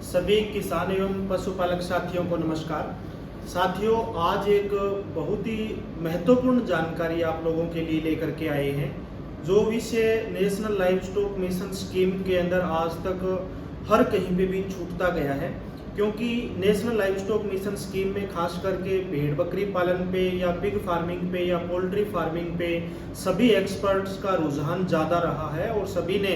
सभी किसान एवं पशुपालक साथियों को नमस्कार। साथियों, आज एक बहुत ही महत्वपूर्ण जानकारी आप लोगों के लिए लेकर के आए हैं। जो विषय national live stock mission scheme के अंदर आज तक हर कहीं पे भी छूटता गया है, क्योंकि national live stock mission scheme में खास करके भेड़ बकरी पालन पे या पिग फार्मिंग पे या पोल्ट्री फार्मिंग पे सभी एक्सपर्ट्स का रुझान ज़्यादा रहा है और सभी ने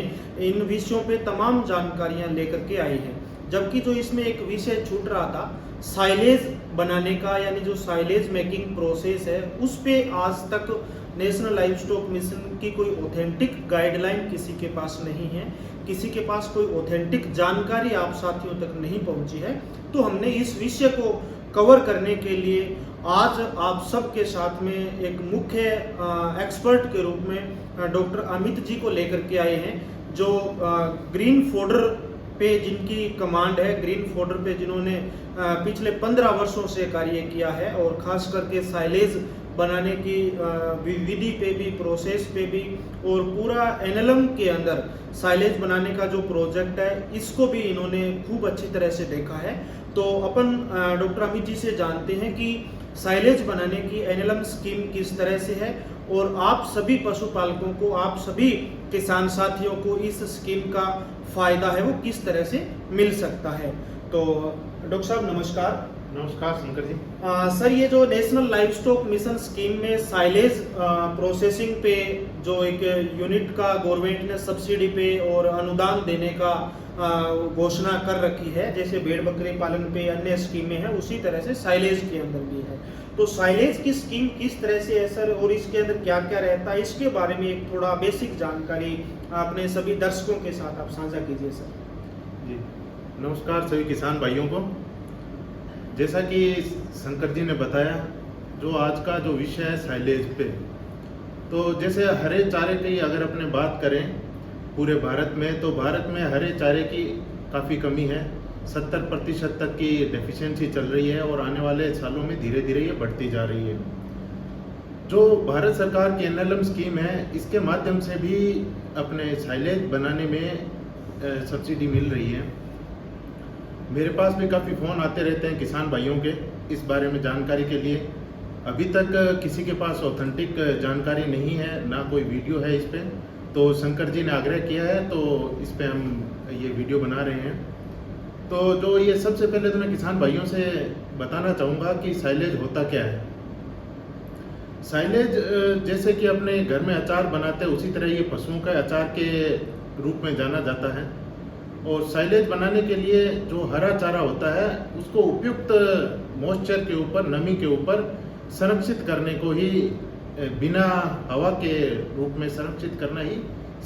इन विषयों पे तमाम जानकारियां लेकर के आई हैं। जबकि जो इसमें एक विषय छूट रहा था साइलेज बनाने का, यानी जो साइलेज मेकिंग प्रोसेस है, उस पे आज तक नेशनल लाइव स्टॉक मिशन की कोई ऑथेंटिक गाइडलाइन किसी के पास नहीं है, किसी के पास कोई ऑथेंटिक जानकारी आप साथियों तक नहीं पहुंची है। तो हमने इस विषय को कवर करने के लिए आज आप सबके साथ में एक मुख्य एक्सपर्ट के रूप में डॉक्टर अमित जी को लेकर के आए हैं, जो ग्रीन फोडर पे जिनकी कमांड है, ग्रीन फोडर पे जिन्होंने पिछले 15 वर्षों से कार्य किया है और खास करके साइलेज बनाने की विधि पे भी, प्रोसेस पे भी, और पूरा एनएलएम के अंदर साइलेज बनाने का जो प्रोजेक्ट है इसको भी इन्होंने खूब अच्छी तरह से देखा है। तो अपन डॉक्टर अमित जी से जानते हैं कि साइलेज बनाने की एनएलएम स्कीम किस तरह से है और आप सभी पशुपालकों को, आप सभी किसान साथियों को इस स्कीम का फायदा है वो किस तरह से मिल सकता है। तो डॉक्टर साहब नमस्कार। नमस्कार शंकर जी। सर, ये जो national live stock mission scheme में साइलेज प्रोसेसिंग पे जो एक यूनिट का गवर्नमेंट ने सब्सिडी पे और अनुदान देने का घोषणा कर रखी है, जैसे भेड़ बकरी पालन पे अन्य स्कीमें हैं, उसी तरह से साइलेज के अंदर भी है। तो साइलेज की स्कीम किस तरह से है सर, और इसके अंदर क्या क्या रहता है, इसके बारे में एक थोड़ा बेसिक जानकारी अपने सभी दर्शकों के साथ आप साझा कीजिए सर। जी नमस्कार सभी किसान भाइयों को। जैसा कि शंकर जी ने बताया, जो आज का जो विषय है साइलेज पे, तो जैसे हरे चारे की अगर अपने बात करें पूरे भारत में, तो भारत में हरे चारे की काफ़ी कमी है। 70% तक की डेफिशिएंसी चल रही है और आने वाले सालों में धीरे धीरे ये बढ़ती जा रही है। जो भारत सरकार की एनएलएम स्कीम है, इसके माध्यम से भी अपने साइलेज बनाने में सब्सिडी मिल रही है। मेरे पास भी काफ़ी फ़ोन आते रहते हैं किसान भाइयों के इस बारे में जानकारी के लिए। अभी तक किसी के पास ऑथेंटिक जानकारी नहीं है, ना कोई वीडियो है इस पर। तो शंकर जी ने आग्रह किया है, तो इस पर हम ये वीडियो बना रहे हैं। तो जो ये सबसे पहले तो मैं किसान भाइयों से बताना चाहूँगा कि साइलेज होता क्या है। साइलेज जैसे कि अपने घर में अचार बनाते हैं, उसी तरह ये पशुओं का अचार के रूप में जाना जाता है। और साइलेज बनाने के लिए जो हरा चारा होता है उसको उपयुक्त मॉइस्चर के ऊपर, नमी के ऊपर संरक्षित करने को ही, बिना हवा के रूप में संरक्षित करना ही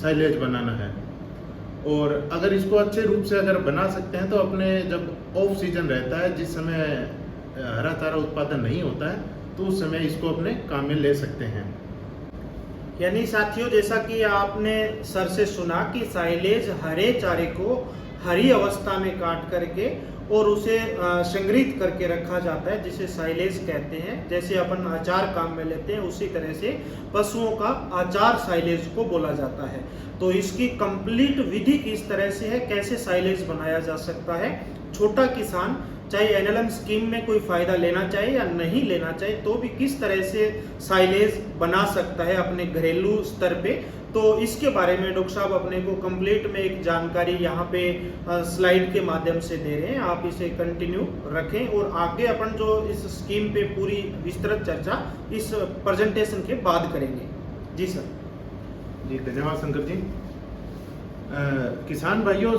साइलेज बनाना है। और अगर इसको अच्छे रूप से अगर बना सकते हैं तो अपने जब ऑफ सीजन रहता है, जिस समय हरा चारा उत्पादन नहीं होता है, तो उस समय इसको अपने काम में ले सकते हैं। यानी साथियों, जैसा कि आपने सर से सुना कि साइलेज हरे चारे को हरी अवस्था में काट करके और उसे संग्रहित करके रखा जाता है, जिसे साइलेज कहते हैं। जैसे अपन अचार काम में लेते हैं, उसी तरह से पशुओं का अचार साइलेज को बोला जाता है। तो इसकी कंप्लीट विधि किस तरह से है, कैसे साइलेज बनाया जा सकता है, छोटा किसान चाहे एनएलएम स्कीम में कोई फायदा लेना चाहे या नहीं लेना चाहे, तो भी किस तरह से साइलेज बना सकता है अपने घरेलू स्तर पे, तो इसके बारे में डॉक्टर साहब अपने को कंप्लीट में एक जानकारी यहाँ पे स्लाइड के माध्यम से दे रहे हैं। आप इसे कंटिन्यू रखें और आगे अपन जो इस स्कीम पे पूरी विस्तृत चर्चा इस प्रेजेंटेशन के बाद करेंगे। जी सर। जी धन्यवाद शंकर जी। किसान भाइयों,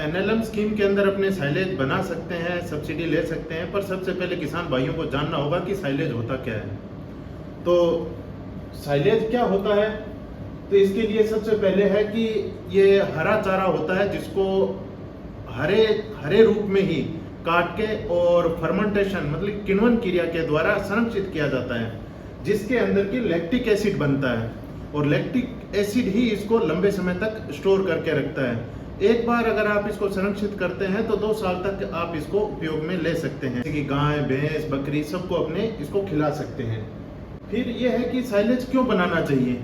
एनएलएम स्कीम के अंदर अपने साइलेज बना सकते हैं, सब्सिडी ले सकते हैं, पर सबसे पहले किसान भाइयों को जानना होगा कि साइलेज होता क्या है। तो साइलेज क्या होता है, तो इसके लिए सबसे पहले है कि ये हरा चारा होता है, जिसको हरे रूप में ही काट के और फर्मेंटेशन मतलब किण्वन क्रिया के द्वारा संरक्षित किया जाता है, जिसके अंदर की लैक्टिक एसिड बनता है और लैक्टिक एसिड ही इसको लंबे समय तक स्टोर करके रखता है। एक बार अगर आप इसको संरक्षित करते हैं तो 2 साल तक आप इसको उपयोग में ले सकते हैं, जैसे कि गाय, भैंस, बकरी सबको अपने इसको खिला सकते हैं। फिर यह है कि साइलेज क्यों बनाना चाहिए,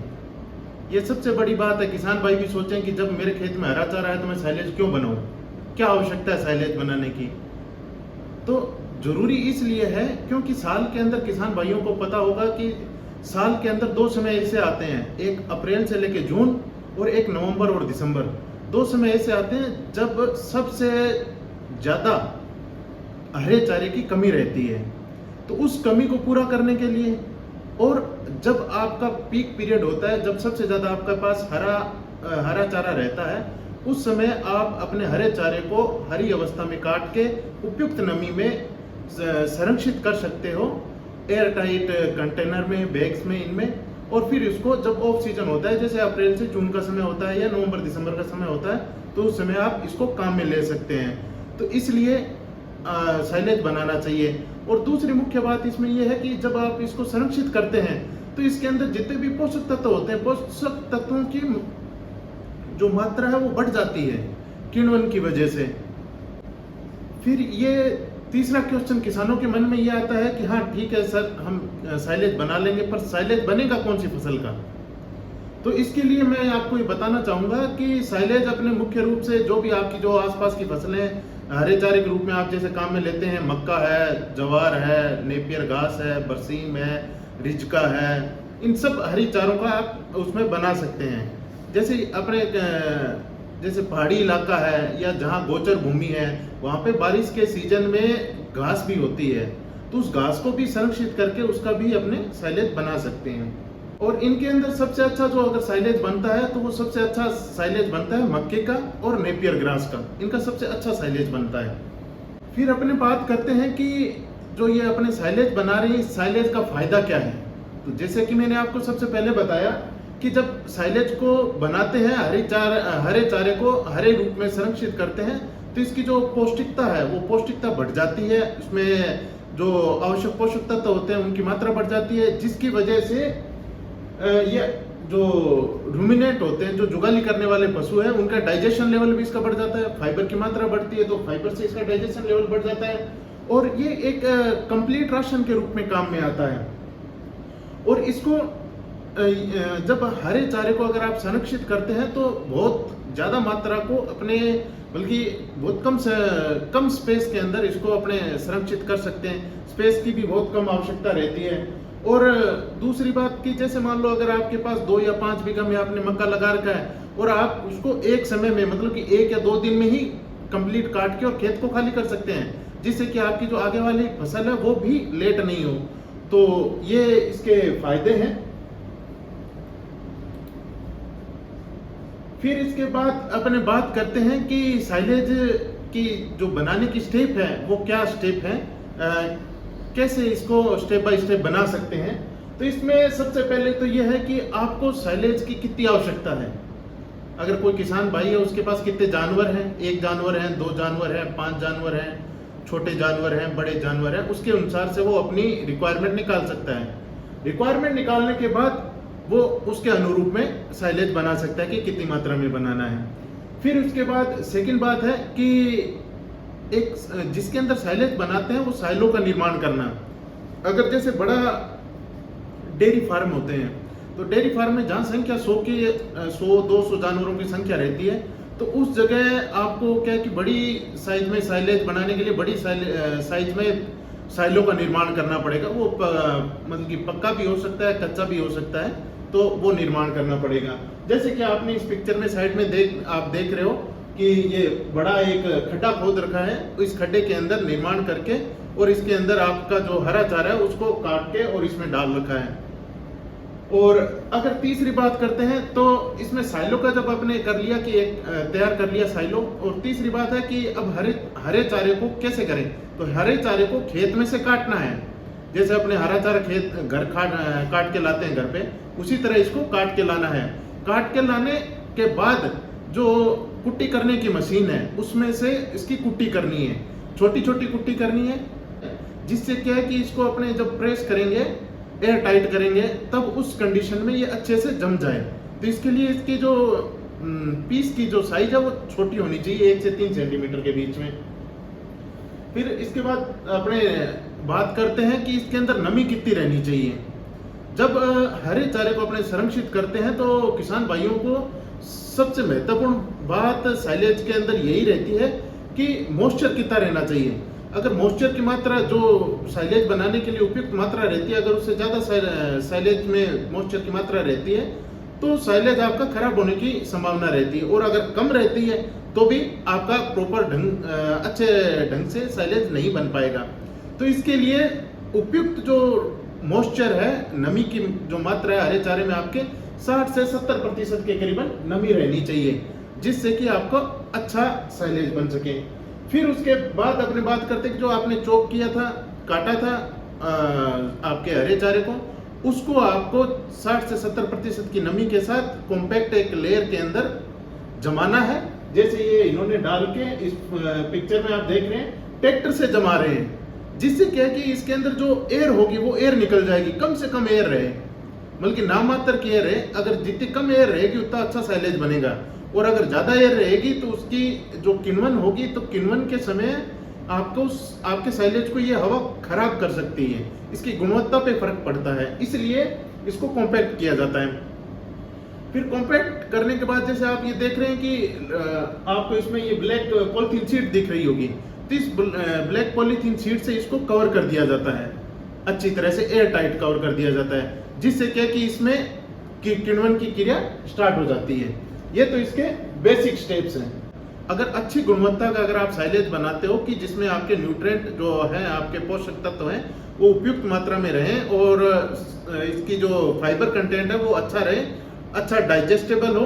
ये सबसे बड़ी बात है। किसान भाई भी सोचें कि जब मेरे खेत में हरा चारा है तो मैं साइलेज क्यों बनाऊं। क्या आवश्यकता है साइलेज बनाने की? तो जरूरी इसलिए है क्योंकि साल के अंदर किसान भाइयों को पता होगा कि साल के अंदर 2 समय ऐसे आते हैं, एक अप्रैल से लेकर जून और एक नवंबर और दिसंबर। 2 समय ऐसे आते हैं जब सबसे ज़्यादा हरे चारे की कमी रहती है। तो उस कमी को पूरा करने के लिए और जब आपका पीक पीरियड होता है, जब सबसे ज़्यादा आपके पास हरा चारा रहता है, उस समय आप अपने हरे चारे को हरी अवस्था में काट के उपयुक्त नमी में संरक्षित कर सकते हो, एयर टाइट कंटेनर में, बैग्स में, इनमें। और फिर इसको जब ऑफ सीजन होता है, जैसे अप्रैल से जून का समय होता है या नवंबर दिसंबर का समय होता है, तो उस समय आप इसको काम में ले सकते हैं। तो इसलिए साइलेज बनाना चाहिए। और दूसरी मुख्य बात इसमें यह है कि जब आप इसको संरक्षित करते हैं तो इसके अंदर जितने भी पोषक तत्व होते हैं, पोषक तत्वों की जो मात्रा है वो बढ़ जाती है किण्वन की वजह से। फिर ये तीसरा क्वेश्चन किसानों के मन में ये आता है कि हाँ ठीक है सर, हम साइलेज बना लेंगे, पर साइलेज बनेगा कौन सी फसल का? तो इसके लिए मैं आपको ये बताना चाहूँगा कि साइलेज अपने मुख्य रूप से जो भी आपकी जो आसपास की फसलें हरे चारे के रूप में आप जैसे काम में लेते हैं, मक्का है, जवार है, नेपियर घास है, बरसीम है, रिजका है, इन सब हरी चारों का आप उसमें बना सकते हैं। जैसे अपने जैसे पहाड़ी इलाका है या जहाँ गोचर भूमि है, वहाँ पे बारिश के सीजन में घास भी होती है, तो उस घास को भी संरक्षित करके उसका भी अपने साइलेज बना सकते हैं। और इनके अंदर सबसे अच्छा जो अगर साइलेज बनता है तो वो सबसे अच्छा साइलेज बनता है मक्के का और नेपियर ग्रास का, इनका सबसे अच्छा साइलेज बनता है। फिर अपने बात करते हैं कि जो ये अपने साइलेज बना रहे हैं, साइलेज का फायदा क्या है? तो जैसे कि मैंने आपको सबसे पहले बताया कि जब साइलेज को बनाते हैं, हरे चारे को हरे रूप में संरक्षित करते हैं, तो इसकी जो पौष्टिकता है वो पौष्टिकता बढ़ जाती है, उसमें जो आवश्यक पोषक तत्व होते हैं उनकी मात्रा बढ़ जाती है, जिसकी वजह से ये जो रूमिनेंट होते हैं, जो जुगाली करने वाले पशु हैं, उनका डाइजेशन लेवल भी इसका बढ़ जाता है, फाइबर की मात्रा बढ़ती है, तो फाइबर से इसका डाइजेशन लेवल बढ़ जाता है और ये एक कंप्लीट राशन के रूप में काम में आता है। और इसको जब हरे चारे को अगर आप संरक्षित करते हैं तो बहुत ज़्यादा मात्रा को अपने, बल्कि बहुत कम स्पेस के अंदर इसको अपने संरक्षित कर सकते हैं। स्पेस की भी बहुत कम आवश्यकता रहती है। और दूसरी बात कि जैसे मान लो अगर आपके पास 2 या 5 बीघा में आपने मक्का लगा रखा है और आप उसको एक समय में, मतलब कि 1 या 2 दिन में ही कंप्लीट काट के और खेत को खाली कर सकते हैं, जिससे कि आपकी जो आगे वाली फसल है वो भी लेट नहीं हो। तो ये इसके फायदे हैं। फिर इसके बाद अपने बात करते हैं कि साइलेज की जो बनाने की स्टेप है वो क्या स्टेप है, कैसे इसको स्टेप बाय स्टेप बना सकते हैं। तो इसमें सबसे पहले तो यह है कि आपको साइलेज की कितनी आवश्यकता है। अगर कोई किसान भाई है, उसके पास कितने जानवर हैं, 1 जानवर है, 2 जानवर है, 5 जानवर हैं, छोटे जानवर हैं, बड़े जानवर हैं, उसके अनुसार से वो अपनी रिक्वायरमेंट निकाल सकता है। रिक्वायरमेंट निकालने के बाद वो उसके अनुरूप में साइलेज बना सकता है कि कितनी मात्रा में बनाना है। फिर उसके बाद सेकंड बात है कि एक जिसके अंदर साइलेज बनाते हैं वो साइलो का निर्माण करना। अगर जैसे बड़ा डेयरी फार्म होते हैं तो डेयरी फार्म में जहाँ संख्या 100-200 जानवरों की संख्या रहती है, तो उस जगह आपको क्या है कि बड़ी साइज में साइलेज बनाने के लिए बड़ी साइज में साइलो का निर्माण करना पड़ेगा। वो मतलब कि पक्का भी हो सकता है, कच्चा भी हो सकता है, तो वो निर्माण करना पड़ेगा। जैसे कि आपने इस पिक्चर में साइड में आप देख रहे हो कि ये बड़ा एक खड्डा खोद रखा है, तो इस खड्डे के अंदर निर्माण करके और इसके अंदर आपका जो हरा चारा है उसको काट के और इसमें डाल रखा है। और अगर तीसरी बात करते हैं तो इसमें साइलो का जब आपने कर लिया कि एक तैयार कर लिया साइलो, और तीसरी बात है कि अब हरे चारे को कैसे करें। तो हरे चारे को खेत में से काटना है। जैसे अपने हरा चारा खेत घर काट के लाते हैं घर पे, उसी तरह इसको काट के लाना है। काट के लाने के बाद जो कुट्टी करने की मशीन है उसमें से इसकी कुट्टी करनी है, छोटी छोटी कुट्टी करनी है, जिससे क्या है कि इसको अपने जब प्रेस करेंगे, एयर टाइट करेंगे, तब उस कंडीशन में ये अच्छे से जम जाए। तो इसके लिए इसकी जो पीस की जो साइज है वो छोटी होनी चाहिए, 1 से 3 सेंटीमीटर के बीच में। फिर इसके बाद अपने बात करते हैं कि इसके अंदर नमी कितनी रहनी चाहिए। जब हरे चारे को अपने संरक्षित करते हैं तो किसान भाइयों को सबसे महत्वपूर्ण बात साइलेज के अंदर यही रहती है कि मॉइस्चर कितना रहना चाहिए। अगर मॉइस्चर की मात्रा जो साइलेज बनाने के लिए उपयुक्त मात्रा रहती है, अगर उससे ज़्यादा साइलेज में मॉइस्चर की मात्रा रहती है तो साइलेज आपका खराब होने की संभावना रहती है, और अगर कम रहती है तो भी आपका प्रॉपर अच्छे ढंग से साइलेज नहीं बन पाएगा। तो इसके लिए उपयुक्त जो मॉइस्चर है, नमी की जो मात्रा है हरे चारे में आपके 60 से 70% के करीबन नमी रहनी चाहिए, जिससे कि आपको अच्छा साइलेज बन सके। फिर उसके बाद अपने बात करते हैं कि जो आपने चॉप किया था, काटा था आपके हरे चारे को, उसको आपको 60 से 70% की नमी के साथ कॉम्पैक्ट एक लेयर के अंदर जमाना है। जैसे ये इन्होंने डाल के इस पिक्चर में आप देख रहे हैं ट्रैक्टर से जमा रहे हैं, जिससे क्या है कि इसके अंदर जो एयर होगी वो एयर निकल जाएगी, कम से कम एयर रहे, बल्कि नाम मात्र की एयर है। अगर जितनी कम एयर रहेगी उतना अच्छा साइलेज बनेगा, और अगर ज्यादा एयर रहेगी तो उसकी जो किण्वन होगी तो किण्वन के समय आपको आपके साइलेज को ये हवा खराब कर सकती है, इसकी गुणवत्ता पे फर्क पड़ता है, इसलिए इसको कॉम्पैक्ट किया जाता है। फिर कॉम्पैक्ट करने के बाद जैसे आप ये देख रहे हैं कि आपको इसमें ये ब्लैक पॉलीथीन शीट दिख रही होगी, तो इस ब्लैक पॉलीथीन शीट से इसको कवर कर दिया जाता है, अच्छी तरह से एयर टाइट कवर कर दिया जाता है, जिससे क्या कि इसमें किण्वन की क्रिया स्टार्ट हो जाती है। ये तो इसके बेसिक स्टेप्स हैं। अगर अच्छी गुणवत्ता का अगर आप साइलेज बनाते हो कि जिसमें आपके न्यूट्रिएंट जो है, आपके पोषक तत्व हैं, वो उपयुक्त मात्रा में रहें, और इसकी जो फाइबर कंटेंट है वो अच्छा रहे, अच्छा डाइजेस्टेबल हो,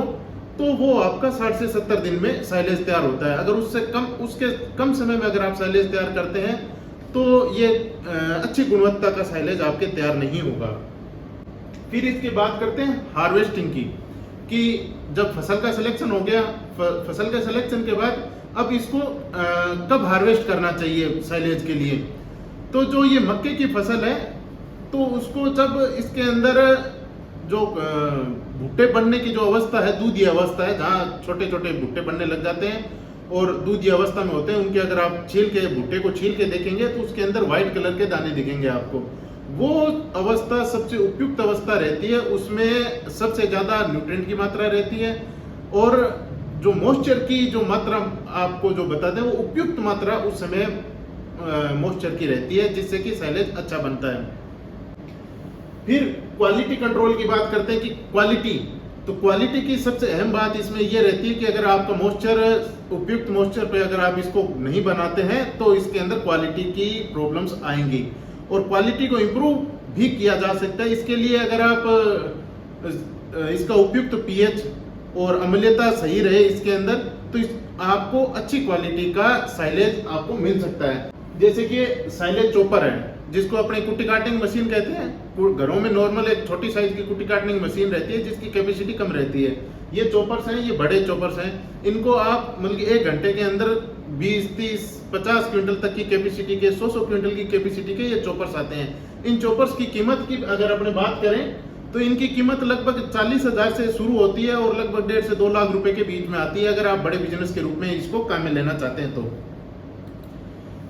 तो वो आपका 60 से 70 दिन में साइलेज तैयार होता है। अगर उससे कम, उसके कम समय में अगर आप साइलेज तैयार करते हैं तो ये अच्छी गुणवत्ता का साइलेज आपके तैयार नहीं होगा। फिर इसकी बात करते हैं हार्वेस्टिंग की, कि जब फसल का सिलेक्शन हो गया, फसल के सिलेक्शन के बाद अब इसको कब हार्वेस्ट करना चाहिए साइलेज के लिए। तो जो ये मक्के की फसल है, तो उसको जब इसके अंदर जो भुट्टे बनने की जो अवस्था है, दूधी अवस्था है, जहाँ छोटे छोटे भुट्टे बनने लग जाते हैं और दूधी अवस्था में होते हैं, उनके अगर आप छील के भुट्टे को छील के देखेंगे तो उसके अंदर व्हाइट कलर के दाने दिखेंगे आपको। वो अवस्था सबसे उपयुक्त अवस्था रहती है, उसमें सबसे ज्यादा न्यूट्रिएंट की मात्रा रहती है, और जो मॉइस्चर की जो मात्रा आपको जो बताते हैं वो उपयुक्त मात्रा उस समय मॉइस्चर की रहती है, जिससे कि साइलेज अच्छा बनता है। फिर क्वालिटी कंट्रोल की बात करते हैं कि क्वालिटी की सबसे अहम बात इसमें यह रहती है कि अगर आपका मॉइस्चर उपयुक्त मॉइस्चर पे अगर आप इसको नहीं बनाते हैं तो इसके अंदर क्वालिटी की प्रॉब्लम्स आएंगी, और क्वालिटी को इम्प्रूव भी किया जा सकता है। इसके लिए अगर आप इसका उपयुक्त पीएच और अम्लता सही रहे इसके अंदर, तो आपको अच्छी क्वालिटी का साइलेज आपको मिल सकता है। जैसे कि साइलेज चॉपर है, जिसको अपने कुट्टी काटने मशीन कहते हैं। घरों में नॉर्मल एक छोटी साइज की कुट्टी काटने की मशीन रहती है, जिसकी कैपेसिटी कम रहती है। ये चॉपर्स हैं, ये बड़े चॉपर्स हैं, इनको आप मतलब 1 घंटे के अंदर 20, 30, 50 क्विंटल तक की कैपेसिटी के, 100 क्विंटल की कैपेसिटी के ये चॉपर्स आते हैं। इन चॉपर्स की कीमत की अगर अपने बात करें तो इनकी कीमत लगभग 40,000 से शुरू होती है और लगभग 1.5 से 2 लाख रुपए के बीच में आती है, अगर आप बड़े बिजनेस के रूप में इसको काम में लेना चाहते हैं तो।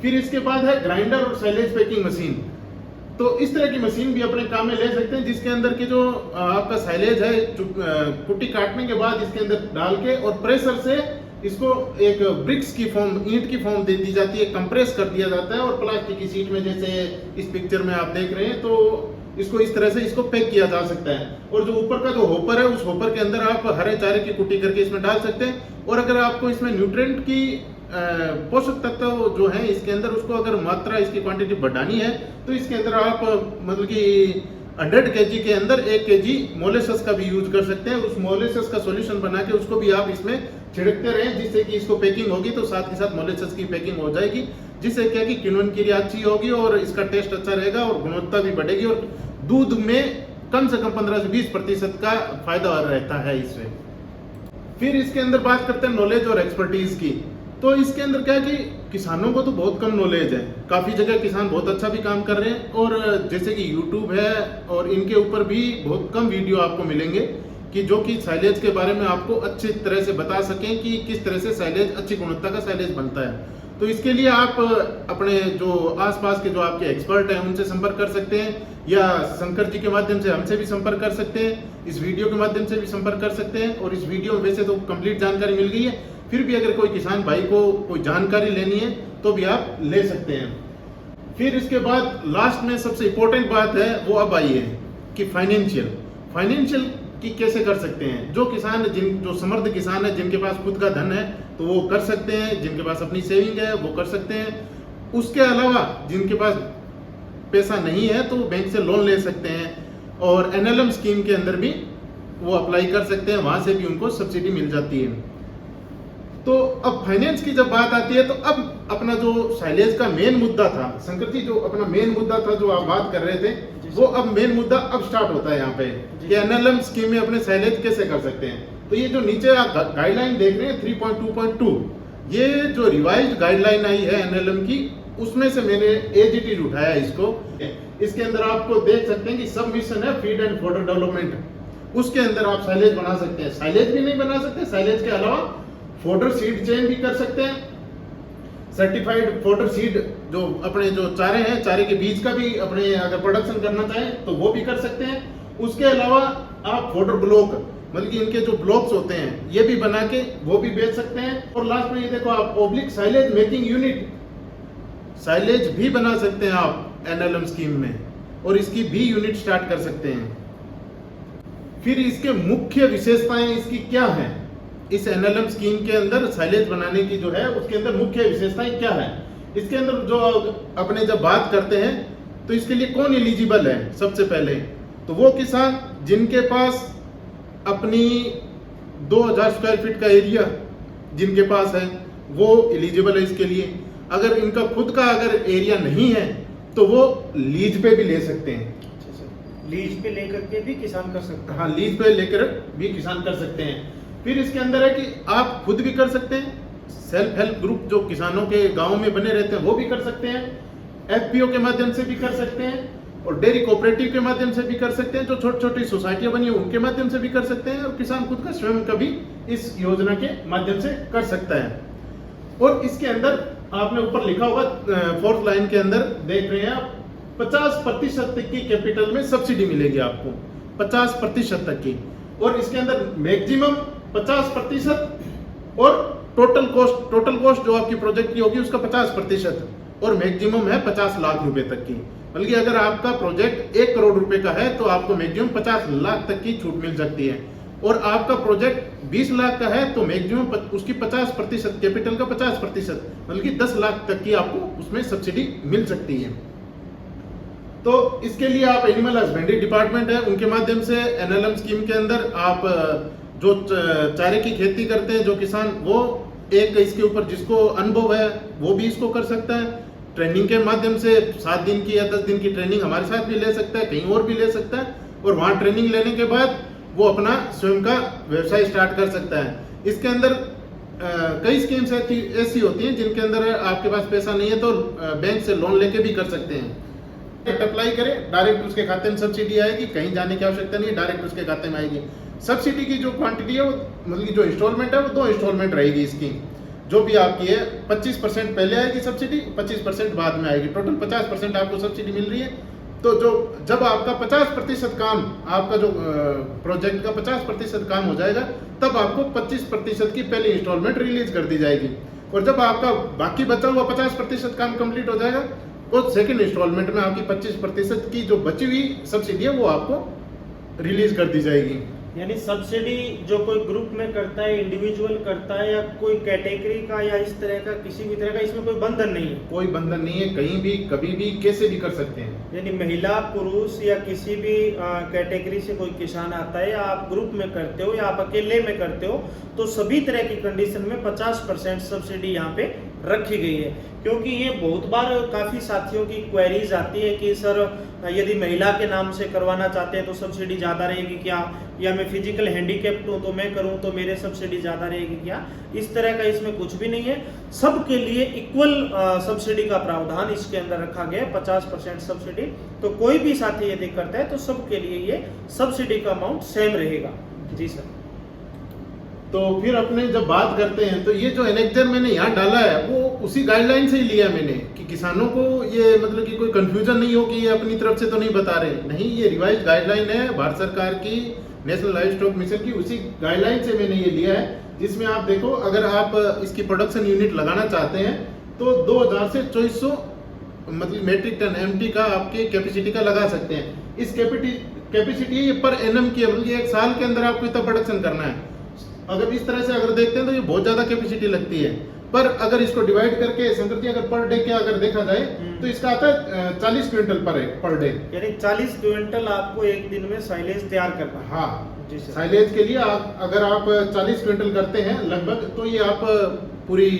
फिर इसके बाद है ग्राइंडर और साइलेज पैकिंग मशीन। तो इस तरह की मशीन भी अपने काम में ले सकते हैं, जिसके अंदर की जो आपका साइलेज है कुट्टी काटने के बाद इसके अंदर डाल के और प्रेशर से इसको एक ब्रिक्स की फॉर्म, ईंट की फॉर्म दे दी जाती है, कंप्रेस कर दिया जाता है और प्लास्टिक की शीट में जैसे इस पिक्चर में आप देख रहे हैं, तो इसको इस तरह से इसको पैक किया जा सकता है। और जो ऊपर का जो होपर है, उस होपर के अंदर आप हरे चारे की कुट्टी करके इसमें डाल सकते हैं। और अगर आपको इसमें न्यूट्रिएंट की पोषक तत्व जो है इसके अंदर, उसको अगर मात्रा इसकी क्वांटिटी बढ़ानी है तो इसके अंदर आप मतलब कि 100 kg के अंदर 1 kg मोलेसस का भी यूज कर सकते हैं। उस मोलेसस का सॉल्यूशन बना के उसको भी आप इसमें छिड़कते रहें, जिससे कि इसको पैकिंग होगी तो साथ ही साथ मोलेसस की पैकिंग हो जाएगी, जिससे क्या कि किण्वन क्रिया अच्छी होगी और इसका टेस्ट अच्छा रहेगा और गुणवत्ता भी बढ़ेगी और दूध में कम से कम 15 से 20% का फायदा रहता है इससे। फिर इसके अंदर बात करते हैं नॉलेज और एक्सपर्टीज की। तो इसके अंदर क्या है कि किसानों को तो बहुत कम नॉलेज है, काफी जगह किसान बहुत अच्छा भी काम कर रहे हैं, और जैसे कि यूट्यूब है और इनके ऊपर भी बहुत कम वीडियो आपको मिलेंगे कि जो कि साइलेज के बारे में आपको अच्छी तरह से बता सकें कि किस तरह से साइलेज, अच्छी गुणवत्ता का साइलेज बनता है। तो इसके लिए आप अपने जो आसपास के जो आपके एक्सपर्ट हैं उनसे संपर्क कर सकते हैं, या शंकर जी के माध्यम से हमसे भी संपर्क कर सकते हैं, इस वीडियो के माध्यम से भी संपर्क कर सकते हैं। और इस वीडियो में वैसे तो कंप्लीट जानकारी मिल गई है, फिर भी अगर कोई किसान भाई को कोई जानकारी लेनी है तो भी आप ले सकते हैं। फिर इसके बाद लास्ट में सबसे इम्पोर्टेंट बात है वो अब आई है कि फाइनेंशियल की कैसे कर सकते हैं। जो किसान जो समर्थ किसान है, जिनके पास खुद का धन है तो वो कर सकते हैं, जिनके पास अपनी सेविंग है वो कर सकते हैं। उसके अलावा जिनके पास पैसा नहीं है तो वो बैंक से लोन ले सकते हैं और NLM स्कीम के अंदर भी वो अप्लाई कर सकते हैं, वहां से भी उनको सब्सिडी मिल जाती है। तो अब फाइनेंस की जब बात आती है तो अब अपना जो साइलेज का मेन मुद्दा था, शंकर जी जो अपना मेन मुद्दा था जो आप बात कर रहे थे, वो अब मेन मुद्दा अब स्टार्ट होता है यहाँ पे कि NLM स्कीम में अपने साइलेज कैसे कर सकते हैं। तो ये जो नीचे आप गाइडलाइन देख रहे हैं 3.2.2, ये जो रिवाइज्ड गाइडलाइन आई है NLM की, उसमें से मैंने एज इट इज उठाया इसको। इसके अंदर आपको देख सकते हैं कि सब मिशन है फीड एंड फॉडर डेवलपमेंट, उसके अंदर आप साइलेज बना सकते हैं। साइलेज भी नहीं बना सकते, साइलेज के अलावा फॉडर सीड चेन भी कर सकते हैं, सर्टिफाइड फॉडर सीड जो अपने जो चारे हैं, चारे के बीज का भी अपने अगर प्रोडक्शन करना चाहें तो वो भी कर सकते हैं। उसके अलावा आप फॉडर ब्लॉक, मतलब कि इनके जो ब्लॉक्स होते हैं ये भी बना के वो भी बेच सकते हैं। और लास्ट में ये देखो आप oblique silage making unit, silage भी बना सकते हैं आप NLM स्कीम में और इसकी भी यूनिट स्टार्ट कर सकते हैं। फिर इसके मुख्य विशेषताएं इसकी क्या हैं, इस NLM स्कीम के अंदर साइलेज बनाने की जो है उसके अंदर मुख्य विशेषताएं क्या है। इसके अंदर जो अपने जब बात करते हैं तो इसके लिए कौन एलिजिबल है, सबसे पहले तो वो किसान जिनके पास अपनी 2000 स्क्वायर फीट का एरिया जिनके पास है वो एलिजिबल है इसके लिए। अगर इनका खुद का अगर एरिया नहीं है तो वो लीज पे भी ले सकते हैं। लीज पे लेकर के भी किसान कर सकते हैं। हाँ, लीज पे लेकर भी किसान कर सकते हैं। फिर इसके अंदर है कि आप खुद भी कर सकते हैं, सेल्फ हेल्प ग्रुप जो किसानों के गांव में बने रहते हैं वो भी कर सकते हैं, FPO के माध्यम से भी कर सकते हैं और डेयरी कोऑपरेटिव के माध्यम से भी कर सकते हैं, जो छोटी छोटी सोसाइटियां बनी है उनके माध्यम से भी कर सकते हैं, और किसान खुद का स्वयं का भी इस योजना के माध्यम से कर सकता है। और इसके अंदर आपने ऊपर लिखा होगा 4th लाइन के अंदर देख रहे हैं आप, 50% तक की कैपिटल में सब्सिडी मिलेगी आपको, 50% तक की। और इसके अंदर मैक्सिमम 50% और टोटल कॉस्ट जो आपकी प्रोजेक्ट की होगी उसका 50% और मैक्सिमम है 50 लाख रुपए तक की। बल्कि अगर आपका प्रोजेक्ट 1 करोड़ रुपए का है तो आपको मैक्सिमम 50 लाख तक की छूट मिल सकती है, और आपका प्रोजेक्ट 20 लाख का है तो मैक्सिमम उसकी 50% कैपिटल का 50%, बल्कि 10 लाख तक की आपको उसमें सब्सिडी मिल सकती है। तो इसके लिए आप एनिमल हस्बेंड्री डिपार्टमेंट है उनके माध्यम से NLM स्कीम के अंदर आप जो चारे की खेती करते हैं जो किसान, वो एक इसके ऊपर जिसको अनुभव है वो भी इसको कर सकता है। ट्रेनिंग के माध्यम से 7 दिन की या 10 दिन की ट्रेनिंग हमारे साथ भी ले सकता है, कहीं और भी ले सकता है, और वहां ट्रेनिंग लेने के बाद वो अपना स्वयं का व्यवसाय स्टार्ट कर सकता है। इसके अंदर कई स्कीम्स ऐसी होती हैं जिनके अंदर आपके पास पैसा नहीं है तो बैंक से लोन लेके भी कर सकते हैं। अप्लाई करें, डायरेक्ट उसके खाते में सब्सिडी आएगी, कहीं जाने की आवश्यकता नहीं है, डायरेक्ट उसके खाते में आएगी। सब्सिडी की जो क्वांटिटी है वो मतलब जो इंस्टॉलमेंट है वो 2 इंस्टॉलमेंट रहेगी इसकी, जो भी आपकी है 25% पहले आएगी सब्सिडी, 25% बाद में आएगी, टोटल 50% आपको सब्सिडी मिल रही है। तो जो जब आपका 50% काम, आपका जो प्रोजेक्ट का 50% काम हो जाएगा तब आपको 25% की पहली इंस्टॉलमेंट रिलीज कर दी जाएगी, और जब आपका बाकी बचा हुआ 50% काम कंप्लीट हो जाएगा तो सेकंड इंस्टॉलमेंट में आपकी 25% की जो बची हुई सब्सिडी है वो आपको रिलीज कर दी जाएगी। यानी सब्सिडी जो कोई ग्रुप में करता है, इंडिविजुअल करता है, या कोई कैटेगरी का या इस तरह का किसी भी तरह का, इसमें कोई बंधन नहीं है। कोई बंधन नहीं है, कहीं भी कभी भी कैसे भी कर सकते हैं। यानी महिला पुरुष या किसी भी कैटेगरी से कोई किसान आता है, या आप ग्रुप में करते हो या आप अकेले में करते हो, तो सभी तरह की कंडीशन में 50% सब्सिडी यहाँ पे रखी गई है। क्योंकि ये बहुत बार काफ़ी साथियों की क्वेरीज आती है कि सर यदि महिला के नाम से करवाना चाहते हैं तो सब्सिडी ज़्यादा रहेगी क्या, या मैं फिजिकल हैंडीकैप्ड हूँ तो मैं करूँ तो मेरे सब्सिडी ज़्यादा रहेगी क्या। इस तरह का इसमें कुछ भी नहीं है, सबके लिए इक्वल सब्सिडी का प्रावधान इसके अंदर रखा गया है, 50% सब्सिडी। तो कोई भी साथी यदि करता है तो सबके लिए ये सब्सिडी का अमाउंट सेम रहेगा। जी सर। तो फिर अपने जब बात करते हैं तो ये जो एनेक्जर मैंने यहाँ डाला है वो उसी गाइडलाइन से ही लिया मैंने, कि किसानों को ये मतलब कि कोई कंफ्यूजन नहीं हो कि ये अपनी तरफ से तो नहीं बता रहे, नहीं, ये रिवाइज गाइडलाइन है भारत सरकार की, नेशनल लाइव स्टॉक मिशन की, उसी गाइडलाइन से मैंने ये लिया है। जिसमें आप देखो अगर आप इसकी प्रोडक्शन यूनिट लगाना चाहते हैं तो 2000 से 2400 मतलब मेट्रिक टन एमटी का आपके कैपेसिटी का लगा सकते हैं। इस कैपेसिटी ये पर एनएम की है, मतलब एक साल के अंदर आपको इतना प्रोडक्शन करना है। अगर इस तरह से अगर देखते हैं तो ये बहुत ज्यादा कैपेसिटी लगती है, पर अगर इसको डिवाइड करके शंकर जी अगर पर डे के अगर देखा जाए तो इसका आता है 40 क्विंटल पर डे, यानी 40 क्विंटल आपको एक दिन में साइलेज तैयार करना है। हाँ जी सर। साइलेज के लिए अगर आप 40 क्विंटल करते हैं लगभग, तो ये आप पूरी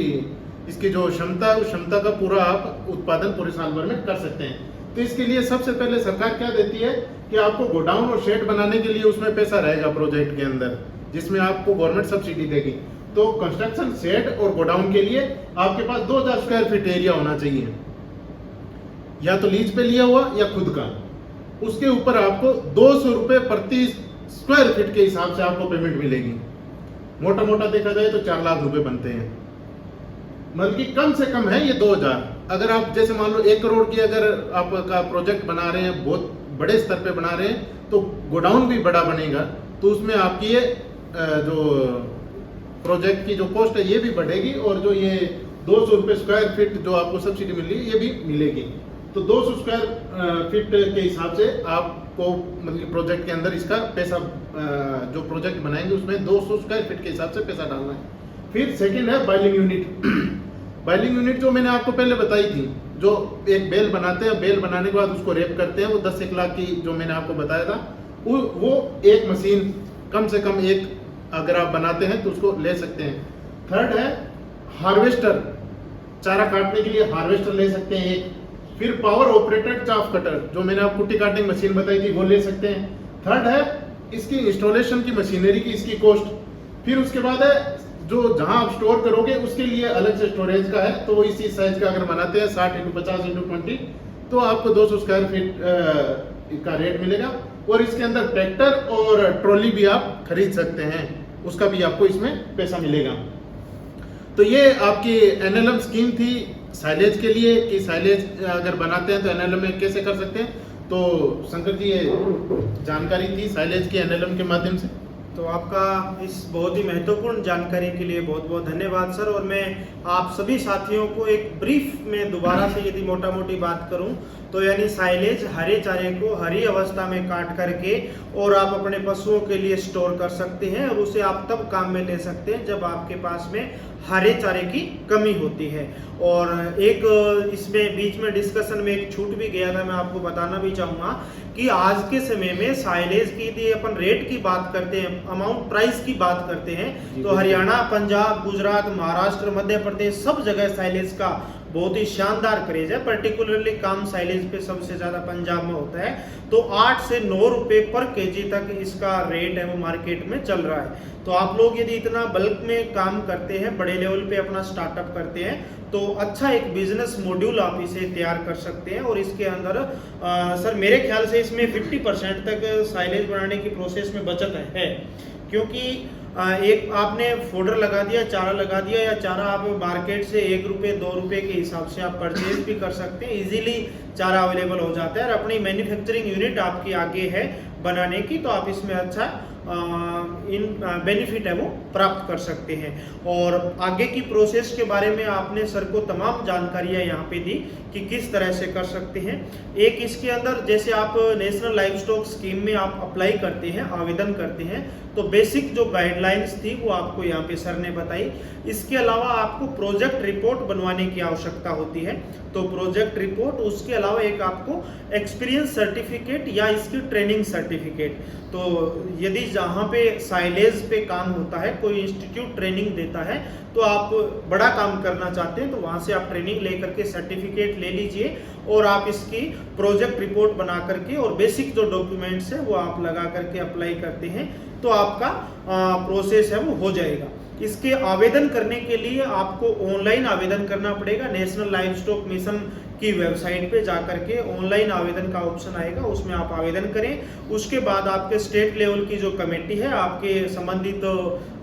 इसकी जो क्षमता है उस क्षमता का पूरा आप उत्पादन पूरे साल भर में कर सकते हैं। तो इसके लिए सबसे पहले सरकार क्या देती है कि आपको गोडाउन और शेड बनाने के लिए उसमें पैसा रहेगा प्रोजेक्ट के अंदर, जिसमें आपको गवर्नमेंट सब्सिडी देगी। तो कंस्ट्रक्शन शेड और गोडाउन के लिए आपके पास 2000 स्क्वायर फीट एरिया होना चाहिए, या तो लीज पे लिया हुआ या खुद का। उसके ऊपर आपको 200 रुपए प्रति स्क्वायर फीट के हिसाब से आपको पेमेंट मिलेगी। मोटा मोटा देखा जाए तो 4 लाख रुपए बनते हैं, मतलब कि कम से कम है ये 2000। अगर आप जैसे मान लो 1 करोड़ की अगर आपका प्रोजेक्ट बना रहे हैं, बहुत बड़े स्तर पे बना रहे हैं, तो गोडाउन भी बड़ा बनेगा, तो उसमें आपकी ये जो प्रोजेक्ट की जो कॉस्ट है ये भी बढ़ेगी, और जो ये 200 रुपए स्क्वायर फीट जो आपको सब्सिडी मिल रही है ये भी मिलेगी। तो 200 स्क्वायर फीट के हिसाब से आपको मतलब प्रोजेक्ट के अंदर इसका पैसा जो प्रोजेक्ट बनाएंगे उसमें 200 स्क्वायर फीट के हिसाब से पैसा डालना है। फिर सेकंड है बॉइलिंग यूनिट। बॉइलिंग यूनिट जो मैंने आपको पहले बताई थी, जो एक बेल बनाते हैं, बेल बनाने के बाद उसको रेप करते हैं, वो 10 लाख की जो मैंने आपको बताया था, वो एक मशीन कम से कम एक अगर आप बनाते हैं तो उसको ले सकते हैं। थर्ड है हार्वेस्टर, चारा काटने के लिए हार्वेस्टर ले सकते हैं एक। फिर पावर ऑपरेटेड चाफ कटर, जो मैंने आपको कुट्टी काटने की मशीन बताई थी, वो ले सकते हैं। थर्ड है इसकी इंस्टॉलेशन की मशीनरी की इसकी कॉस्ट। फिर उसके बाद है जो जहां आप स्टोर करोगे उसके लिए अलग से स्टोरेज का है, तो वो इसी साइज का अगर बनाते हैं 60 × 50 × 20, तो आपको 200 स्क्वायर फीट का रेट मिलेगा। और इसके अंदर ट्रैक्टर और ट्रॉली भी आप खरीद सकते हैं, उसका भी आपको इसमें पैसा मिलेगा। तो ये आपकी एनएलएम स्कीम थी साइलेज के लिए, कि साइलेज अगर बनाते हैं तो एनएलएम में कैसे कर सकते हैं। तो शंकर जी ये जानकारी थी साइलेज की एनएलएम के माध्यम से। तो आपका इस बहुत ही महत्वपूर्ण जानकारी के लिए बहुत बहुत धन्यवाद सर। और मैं आप सभी साथियों को एक ब्रीफ में दोबारा से यदि मोटा मोटी बात करूं तो यानी साइलेज हरे चारे को हरी अवस्था में काट करके और आप अपने पशुओं के लिए स्टोर कर सकते हैं, और उसे आप तब काम में ले सकते हैं जब आपके पास में हरे चारे की कमी होती है। और एक इसमें बीच में डिस्कशन में एक छूट भी गया था, मैं आपको बताना भी चाहूँगा कि आज के समय में साइलेज की यदि अपन रेट की बात करते हैं, अमाउंट प्राइस की बात करते हैं, तो हरियाणा, पंजाब, गुजरात, महाराष्ट्र, मध्य प्रदेश सब जगह साइलेज का बहुत ही शानदार क्रेज है। पर्टिकुलरली काम साइलेज पे सबसे ज्यादा पंजाब में होता है। तो 8 से 9 रुपए पर केजी तक इसका रेट है वो मार्केट में चल रहा है। तो आप लोग यदि इतना बल्क में काम करते हैं, बड़े लेवल पे अपना स्टार्टअप करते हैं, तो अच्छा एक बिजनेस मॉड्यूल आप इसे तैयार कर सकते हैं। और इसके अंदर सर मेरे ख्याल से इसमें 50% तक साइलेज बनाने की प्रोसेस में बचत है, क्योंकि एक आपने फोडर लगा दिया, चारा लगा दिया, या चारा आप मार्केट से 1 रुपये 2 रुपये के हिसाब से आप परचेज भी कर सकते हैं। इजीली चारा अवेलेबल हो जाता है, और अपनी मैन्युफैक्चरिंग यूनिट आपकी आगे है बनाने की, तो आप इसमें अच्छा बेनिफिट है वो प्राप्त कर सकते हैं। और आगे की प्रोसेस के बारे में आपने सर को तमाम जानकारियां यहाँ पे दी कि किस तरह से कर सकते हैं। एक इसके अंदर जैसे आप नेशनल लाइव स्टॉक स्कीम में आप अप्लाई करते हैं, आवेदन करते हैं, तो बेसिक जो गाइडलाइंस थी वो आपको यहाँ पे सर ने बताई। इसके अलावा आपको प्रोजेक्ट रिपोर्ट बनवाने की आवश्यकता होती है, तो प्रोजेक्ट रिपोर्ट, उसके अलावा एक आपको एक्सपीरियंस सर्टिफिकेट या इसकी ट्रेनिंग सर्टिफिकेट। तो यदि जहाँ पे साइलेज पे काम होता है, कोई इंस्टीट्यूट ट्रेनिंग देता है, तो आप बड़ा काम करना चाहते हैं तो वहाँ से आप ट्रेनिंग लेकर के सर्टिफिकेट ले लीजिए, और आप इसकी प्रोजेक्ट रिपोर्ट बना करके और बेसिक जो डॉक्यूमेंट्स है वो आप लगा करके अप्लाई करते हैं, तो आपका प्रोसेस है वो हो जाएगा। इसके आवेदन करने के लिए आपको ऑनलाइन आवेदन करना पड़ेगा। नेशनल लाइव स्टॉक मिशन की वेबसाइट पे जाकर के ऑनलाइन आवेदन का ऑप्शन आएगा, उसमें आप आवेदन करें। उसके बाद आपके स्टेट लेवल की जो कमेटी है आपके संबंधित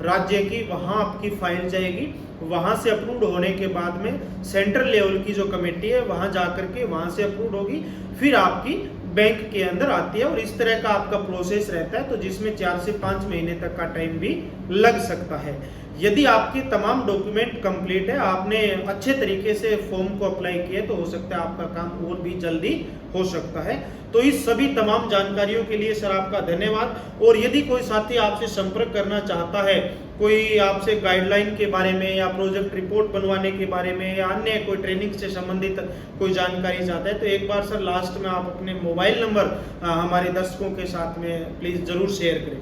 राज्य की, वहाँ आपकी फाइल जाएगी। वहाँ से अप्रूव होने के बाद में सेंट्रल लेवल की जो कमेटी है वहाँ जा करके वहाँ से अप्रूव होगी, फिर आपकी बैंक के अंदर आती है और इस तरह का आपका प्रोसेस रहता है, तो जिसमें 4 से 5 महीने तक का टाइम भी लग सकता है। यदि आपके तमाम डॉक्यूमेंट कंप्लीट है, आपने अच्छे तरीके से फॉर्म को अप्लाई किया, तो हो सकता है आपका काम और भी जल्दी हो सकता है। तो इस सभी तमाम जानकारियों के लिए सर आपका धन्यवाद। और यदि कोई साथी आपसे संपर्क करना चाहता है, कोई आपसे गाइडलाइन के बारे में या प्रोजेक्ट रिपोर्ट बनवाने के बारे में या अन्य कोई ट्रेनिंग से संबंधित कोई जानकारी चाहता है, तो एक बार सर लास्ट में आप अपने मोबाइल नंबर हमारे दर्शकों के साथ में प्लीज जरूर शेयर करें।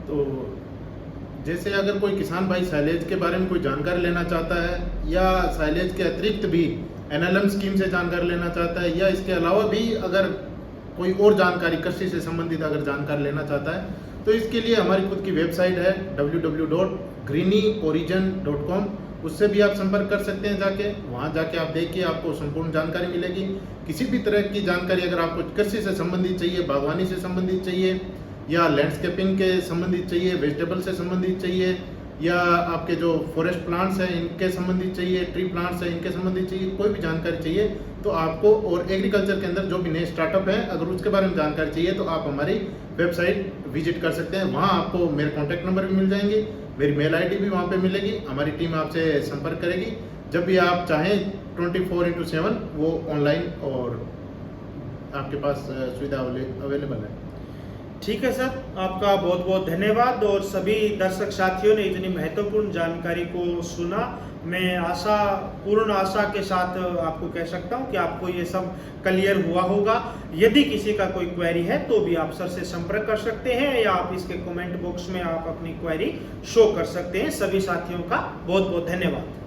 तो जैसे अगर कोई किसान भाई साइलेज के बारे में कोई जानकारी लेना चाहता है या साइलेज के अतिरिक्त भी एनएलएम स्कीम से जानकारी लेना चाहता है या इसके अलावा भी अगर कोई और जानकारी कृषि से संबंधित अगर जानकारी लेना चाहता है, तो इसके लिए हमारी खुद की वेबसाइट है www.greenyorigin.com। उससे भी आप संपर्क कर सकते हैं, जाके वहाँ जाके आप देखिए, आपको संपूर्ण जानकारी मिलेगी। किसी भी तरह की जानकारी अगर आपको कृषि से संबंधित चाहिए, बागवानी से संबंधित चाहिए या लैंडस्केपिंग के संबंधित चाहिए, वेजिटेबल से संबंधित चाहिए या आपके जो फॉरेस्ट प्लांट्स हैं इनके संबंधित चाहिए, ट्री प्लांट्स हैं इनके संबंधित चाहिए, कोई भी जानकारी चाहिए तो आपको, और एग्रीकल्चर के अंदर जो भी नए स्टार्टअप हैं अगर उसके बारे में जानकारी चाहिए तो आप हमारी वेबसाइट विजिट कर सकते हैं। वहाँ आपको मेरे कॉन्टैक्ट नंबर भी मिल जाएंगे, मेरी मेल आईडी भी वहाँ पे मिलेगी। हमारी टीम आपसे संपर्क करेगी जब भी आप चाहें, 24/7 वो ऑनलाइन और आपके पास सुविधा अवेलेबल है। ठीक है सर, आपका बहुत बहुत धन्यवाद। और सभी दर्शक साथियों ने इतनी महत्वपूर्ण जानकारी को सुना। मैं पूर्ण आशा के साथ आपको कह सकता हूं कि आपको ये सब क्लियर हुआ होगा। यदि किसी का कोई क्वेरी है तो भी आप सर से संपर्क कर सकते हैं या आप इसके कमेंट बॉक्स में आप अपनी क्वेरी शो कर सकते हैं। सभी साथियों का बहुत बहुत धन्यवाद।